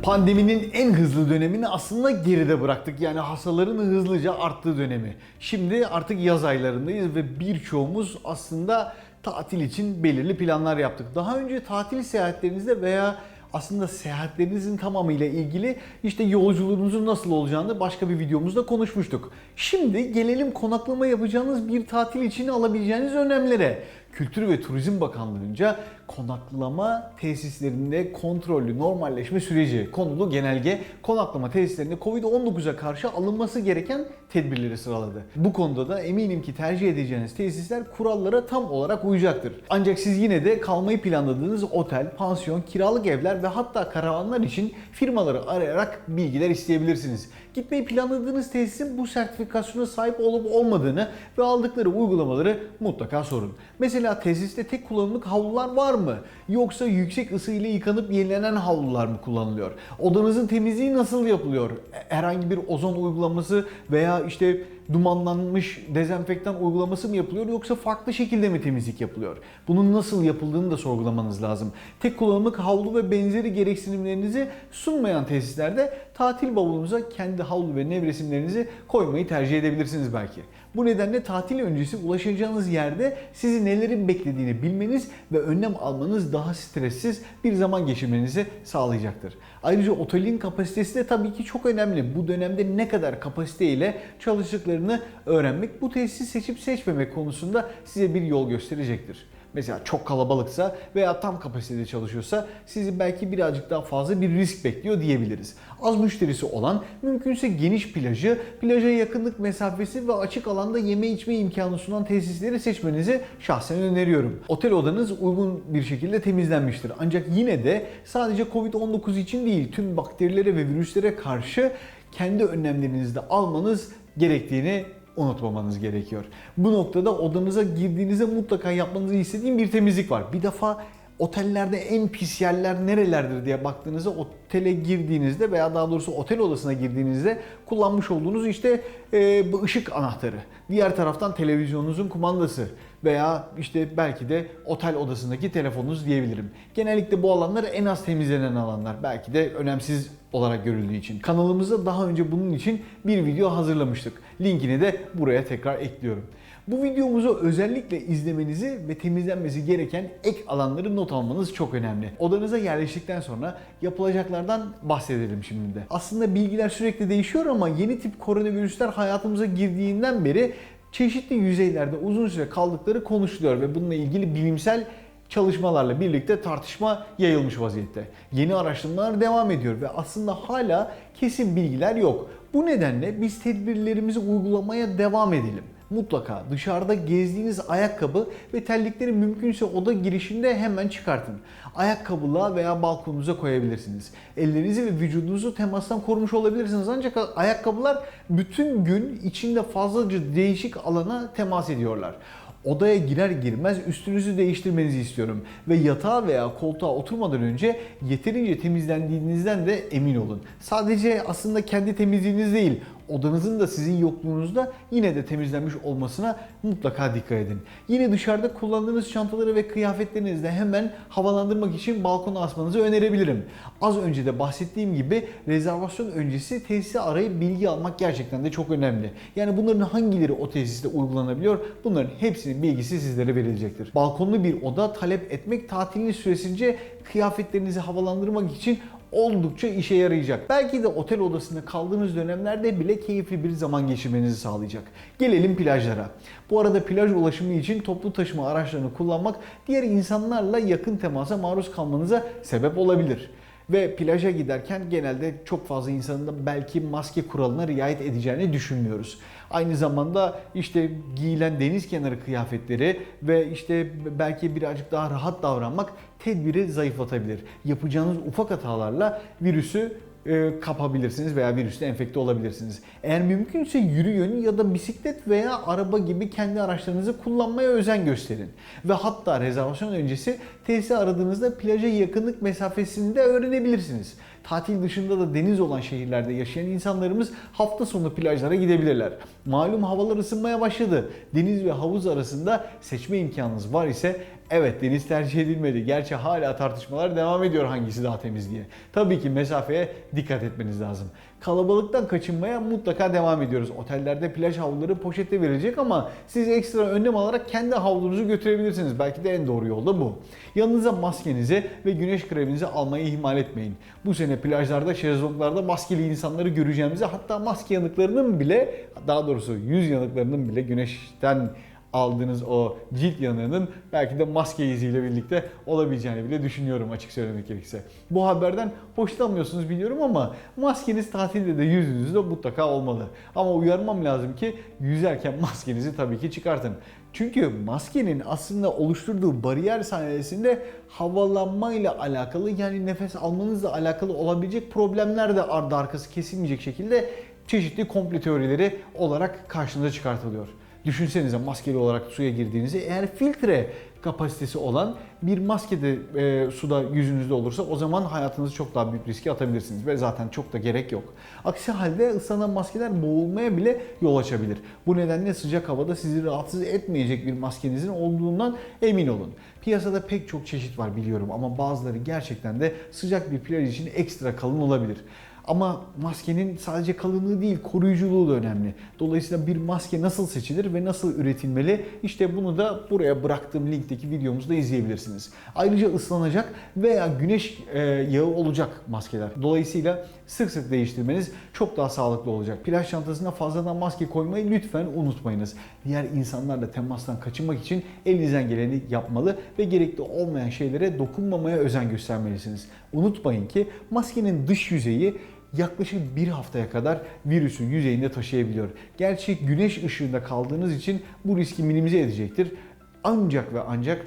Pandeminin en hızlı dönemini aslında geride bıraktık. Yani hastaların hızlıca arttığı dönemi. Şimdi artık yaz aylarındayız ve birçoğumuz aslında tatil için belirli planlar yaptık. Daha önce tatil seyahatlerinizde veya aslında seyahatlerinizin tamamıyla ilgili işte yolculuğunuzun nasıl olacağını başka bir videomuzda konuşmuştuk. Şimdi gelelim konaklama yapacağınız bir tatil için alabileceğiniz önlemlere. Kültür ve Turizm Bakanlığı'nca konaklama tesislerinde kontrollü normalleşme süreci konulu genelge konaklama tesislerinde Covid-19'a karşı alınması gereken tedbirleri sıraladı. Bu konuda da eminim ki tercih edeceğiniz tesisler kurallara tam olarak uyacaktır. Ancak siz yine de kalmayı planladığınız otel, pansiyon, kiralık evler ve hatta karavanlar için firmaları arayarak bilgiler isteyebilirsiniz. Gitmeyi planladığınız tesisin bu sertifikasyona sahip olup olmadığını ve aldıkları uygulamaları mutlaka sorun. Mesela tesiste tek kullanımlık havlular var mı? Yoksa yüksek ısı ile yıkanıp yenilenen havlular mı kullanılıyor? Odanızın temizliği nasıl yapılıyor? Herhangi bir ozon uygulaması veya işte dumanlanmış dezenfektan uygulaması mı yapılıyor yoksa farklı şekilde mi temizlik yapılıyor? Bunun nasıl yapıldığını da sorgulamanız lazım. Tek kullanımlık havlu ve benzeri gereksinimlerinizi sunmayan tesislerde tatil bavulunuza kendi havlu ve nevresimlerinizi koymayı tercih edebilirsiniz belki. Bu nedenle tatil öncesi ulaşacağınız yerde sizi nelerin beklediğini bilmeniz ve önlem almanız daha stressiz bir zaman geçirmenizi sağlayacaktır. Ayrıca otelin kapasitesi de tabii ki çok önemli. Bu dönemde ne kadar kapasite ile çalıştıklarını öğrenmek bu tesisi seçip seçmemek konusunda size bir yol gösterecektir. Mesela çok kalabalıksa veya tam kapasitede çalışıyorsa sizi belki birazcık daha fazla bir risk bekliyor diyebiliriz. Az müşterisi olan, mümkünse geniş plajı, plaja yakınlık mesafesi ve açık alanda yeme içme imkanı sunan tesisleri seçmenizi şahsen öneriyorum. Otel odanız uygun bir şekilde temizlenmiştir. Ancak yine de sadece Covid-19 için değil, tüm bakterilere ve virüslere karşı kendi önlemlerinizi de almanız gerektiğini unutmamanız gerekiyor. Bu noktada odanıza girdiğinizde mutlaka yapmanızı istediğim bir temizlik var. Bir defa otellerde en pis yerler nerelerdir diye baktığınızda otele girdiğinizde veya daha doğrusu otel odasına girdiğinizde kullanmış olduğunuz işte bu ışık anahtarı. Diğer taraftan televizyonunuzun kumandası veya işte belki de otel odasındaki telefonunuz diyebilirim. Genellikle bu alanlar en az temizlenen alanlar. Belki de önemsiz olarak görüldüğü için. Kanalımızda daha önce bunun için bir video hazırlamıştık. Linkini de buraya tekrar ekliyorum. Bu videomuzu özellikle izlemenizi ve temizlenmesi gereken ek alanları not almanız çok önemli. Odanıza yerleştikten sonra yapılacaklardan bahsedelim şimdi de. Aslında bilgiler sürekli değişiyor ama yeni tip koronavirüsler hayatımıza girdiğinden beri çeşitli yüzeylerde uzun süre kaldıkları konuşuluyor ve bununla ilgili bilimsel çalışmalarla birlikte tartışma yayılmış vaziyette. Yeni araştırmalar devam ediyor ve aslında hala kesin bilgiler yok. Bu nedenle biz tedbirlerimizi uygulamaya devam edelim. Mutlaka dışarıda gezdiğiniz ayakkabı ve terlikleri mümkünse oda girişinde hemen çıkartın. Ayakkabılığa veya balkonunuza koyabilirsiniz. Ellerinizi ve vücudunuzu temastan korumuş olabilirsiniz ancak ayakkabılar bütün gün içinde fazlaca değişik alana temas ediyorlar. Odaya girer girmez üstünüzü değiştirmenizi istiyorum ve yatağa veya koltuğa oturmadan önce yeterince temizlendiğinizden de emin olun. Sadece aslında kendi temizliğiniz değil, odanızın da sizin yokluğunuzda yine de temizlenmiş olmasına mutlaka dikkat edin. Yine dışarıda kullandığınız çantaları ve kıyafetlerinizi de hemen havalandırmak için balkona asmanızı önerebilirim. Az önce de bahsettiğim gibi rezervasyon öncesi tesisi arayıp bilgi almak gerçekten de çok önemli. Yani bunların hangileri o tesiste uygulanabiliyor? Bunların hepsinin bilgisi sizlere verilecektir. Balkonlu bir oda talep etmek tatiliniz süresince kıyafetlerinizi havalandırmak için oldukça işe yarayacak. Belki de otel odasında kaldığınız dönemlerde bile keyifli bir zaman geçirmenizi sağlayacak. Gelelim plajlara. Bu arada plaj ulaşımı için toplu taşıma araçlarını kullanmak diğer insanlarla yakın temasa maruz kalmanıza sebep olabilir. Ve plaja giderken genelde çok fazla insanın da belki maske kuralına riayet edeceğini düşünmüyoruz. Aynı zamanda işte giyilen deniz kenarı kıyafetleri ve işte belki birazcık daha rahat davranmak tedbiri zayıflatabilir. Yapacağınız ufak hatalarla virüsü kapabilirsiniz veya virüsle enfekte olabilirsiniz. Eğer mümkünse yürüyün ya da bisiklet veya araba gibi kendi araçlarınızı kullanmaya özen gösterin. Ve hatta rezervasyon öncesi tesisi aradığınızda plaja yakınlık mesafesini de öğrenebilirsiniz. tatil dışında da deniz olan şehirlerde yaşayan insanlarımız hafta sonu plajlara gidebilirler. Malum havalar ısınmaya başladı. Deniz ve havuz arasında seçme imkanınız var ise evet, deniz tercih edilmedi. Gerçi hala tartışmalar devam ediyor hangisi daha temiz diye. Tabii ki mesafeye dikkat etmeniz lazım. Kalabalıktan kaçınmaya mutlaka devam ediyoruz. Otellerde plaj havluları poşette verilecek ama siz ekstra önlem alarak kendi havlunuzu götürebilirsiniz. Belki de en doğru yol da bu. Yanınıza maskenizi ve güneş kreminizi almayı ihmal etmeyin. Bu sene plajlarda, şezlonglarda maskeli insanları göreceğimize, hatta maske yanıklarının bile, daha doğrusu yüz yanıklarının bile güneşten aldığınız o cilt yanığının belki de maske iziyle birlikte olabileceğini bile düşünüyorum, açık söylemek gerekirse. Bu haberden hoşlanmıyorsunuz biliyorum ama maskeniz tatilde de yüzünüzde mutlaka olmalı. Ama uyarmam lazım ki yüzerken maskenizi tabii ki çıkartın. Çünkü maskenin aslında oluşturduğu bariyer sayesinde havalanmayla alakalı, yani nefes almanızla alakalı olabilecek problemler de ardı arkası kesilmeyecek şekilde çeşitli komplo teorileri olarak karşınıza çıkartılıyor. Düşünsenize, maskeli olarak suya girdiğinizde eğer filtre kapasitesi olan bir maske de suda yüzünüzde olursa o zaman hayatınızı çok daha büyük riske atabilirsiniz ve zaten çok da gerek yok. Aksi halde ıslanan maskeler boğulmaya bile yol açabilir. Bu nedenle sıcak havada sizi rahatsız etmeyecek bir maskenizin olduğundan emin olun. Piyasada pek çok çeşit var biliyorum ama bazıları gerçekten de sıcak bir plaj için ekstra kalın olabilir. Ama maskenin sadece kalınlığı değil, koruyuculuğu da önemli. Dolayısıyla bir maske nasıl seçilir ve nasıl üretilmeli? İşte bunu da buraya bıraktığım linkteki videomuzda izleyebilirsiniz. Ayrıca ıslanacak veya güneş yağı olacak maskeler. Dolayısıyla sık sık değiştirmeniz çok daha sağlıklı olacak. Plaj çantasına fazladan maske koymayı lütfen unutmayınız. Diğer insanlarla temastan kaçınmak için elinizden geleni yapmalı ve gerekli olmayan şeylere dokunmamaya özen göstermelisiniz. Unutmayın ki maskenin dış yüzeyi yaklaşık bir haftaya kadar virüsü yüzeyinde taşıyabiliyor. Gerçi güneş ışığında kaldığınız için bu riski minimize edecektir. Ancak ve ancak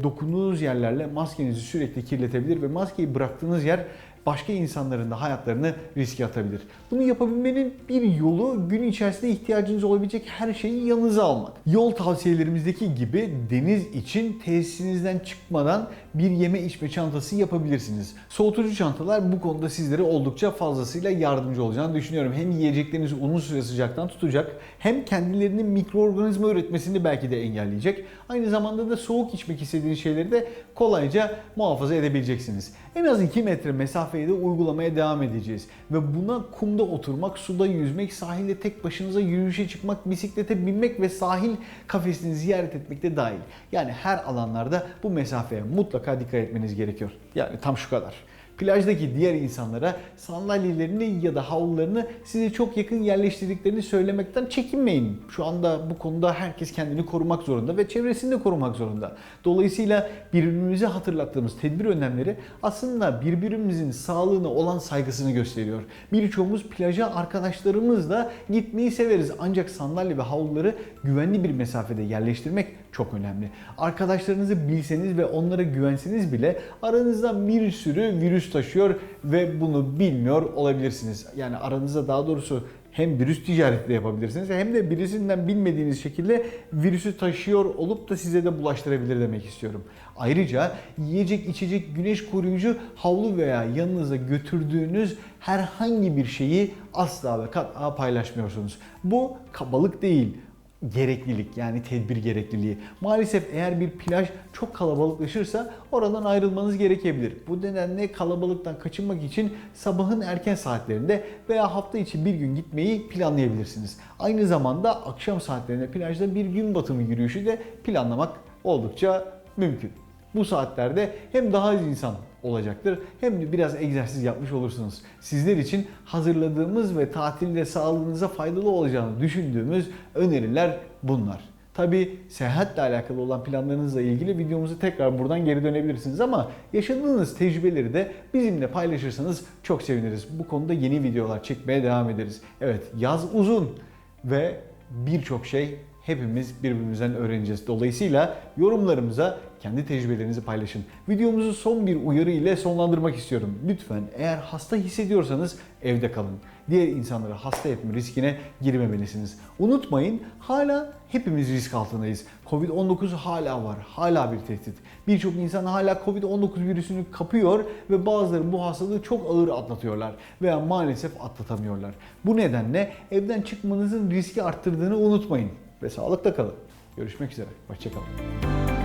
dokunduğunuz yerlerle maskenizi sürekli kirletebilir ve maskeyi bıraktığınız yer başka insanların da hayatlarını riske atabilir. Bunu yapabilmenin bir yolu gün içerisinde ihtiyacınız olabilecek her şeyi yanınıza almak. Yol tavsiyelerimizdeki gibi deniz için tesisinizden çıkmadan bir yeme içme çantası yapabilirsiniz. Soğutucu çantalar bu konuda sizlere oldukça fazlasıyla yardımcı olacağını düşünüyorum. Hem yiyeceklerinizi uzun süre sıcaktan tutacak, hem kendilerinin mikroorganizma üretmesini belki de engelleyecek. Aynı zamanda da soğuk içmek istediğiniz şeyleri de kolayca muhafaza edebileceksiniz. En az 2 metre mesafeyi de uygulamaya devam edeceğiz. Ve buna kumda oturmak, suda yüzmek, sahilde tek başınıza yürüyüşe çıkmak, bisiklete binmek ve sahil kafesini ziyaret etmek de dahil. Yani her alanlarda bu mesafeye mutlaka dikkat etmeniz gerekiyor. Yani tam şu kadar. Plajdaki diğer insanlara sandalyelerini ya da havlularını size çok yakın yerleştirdiklerini söylemekten çekinmeyin. Şu anda bu konuda herkes kendini korumak zorunda ve çevresini de korumak zorunda. Dolayısıyla birbirimize hatırlattığımız tedbir önlemleri aslında birbirimizin sağlığına olan saygısını gösteriyor. Birçoğumuz plaja arkadaşlarımızla gitmeyi severiz ancak sandalye ve havluları güvenli bir mesafede yerleştirmek çok önemli. Arkadaşlarınızı bilseniz ve onlara güvenseniz bile aranızda bir sürü virüs taşıyor ve bunu bilmiyor olabilirsiniz. Yani aranızda daha doğrusu hem virüs ticareti de yapabilirsiniz hem de birisinden bilmediğiniz şekilde virüsü taşıyor olup da size de bulaştırabilir demek istiyorum. Ayrıca yiyecek, içecek, güneş koruyucu, havlu veya yanınıza götürdüğünüz herhangi bir şeyi asla ve kat'a paylaşmıyorsunuz. Bu kabalık değil, gereklilik, yani tedbir gerekliliği. Maalesef eğer bir plaj çok kalabalıklaşırsa oradan ayrılmanız gerekebilir. Bu nedenle kalabalıktan kaçınmak için sabahın erken saatlerinde veya hafta içi bir gün gitmeyi planlayabilirsiniz. Aynı zamanda akşam saatlerinde plajda bir gün batımı yürüyüşü de planlamak oldukça mümkün. Bu saatlerde hem daha az insan olacaktır hem de biraz egzersiz yapmış olursunuz. Sizler için hazırladığımız ve tatilde sağlığınıza faydalı olacağını düşündüğümüz öneriler bunlar. Tabi seyahatle alakalı olan planlarınızla ilgili videomuzu tekrar buradan geri dönebilirsiniz ama yaşadığınız tecrübeleri de bizimle paylaşırsanız çok seviniriz. Bu konuda yeni videolar çekmeye devam ederiz. Evet, yaz uzun ve birçok şey hepimiz birbirimizden öğreneceğiz. Dolayısıyla yorumlarımıza kendi tecrübelerinizi paylaşın. Videomuzu son bir uyarı ile sonlandırmak istiyorum. Lütfen eğer hasta hissediyorsanız evde kalın. Diğer insanları hasta etme riskine girmemelisiniz. Unutmayın, hala hepimiz risk altındayız. Covid-19 hala var, hala bir tehdit. Birçok insan hala Covid-19 virüsünü kapıyor ve bazıları bu hastalığı çok ağır atlatıyorlar veya maalesef atlatamıyorlar. Bu nedenle evden çıkmanızın riski arttırdığını unutmayın ve sağlıkla kalın. Görüşmek üzere, hoşça kalın.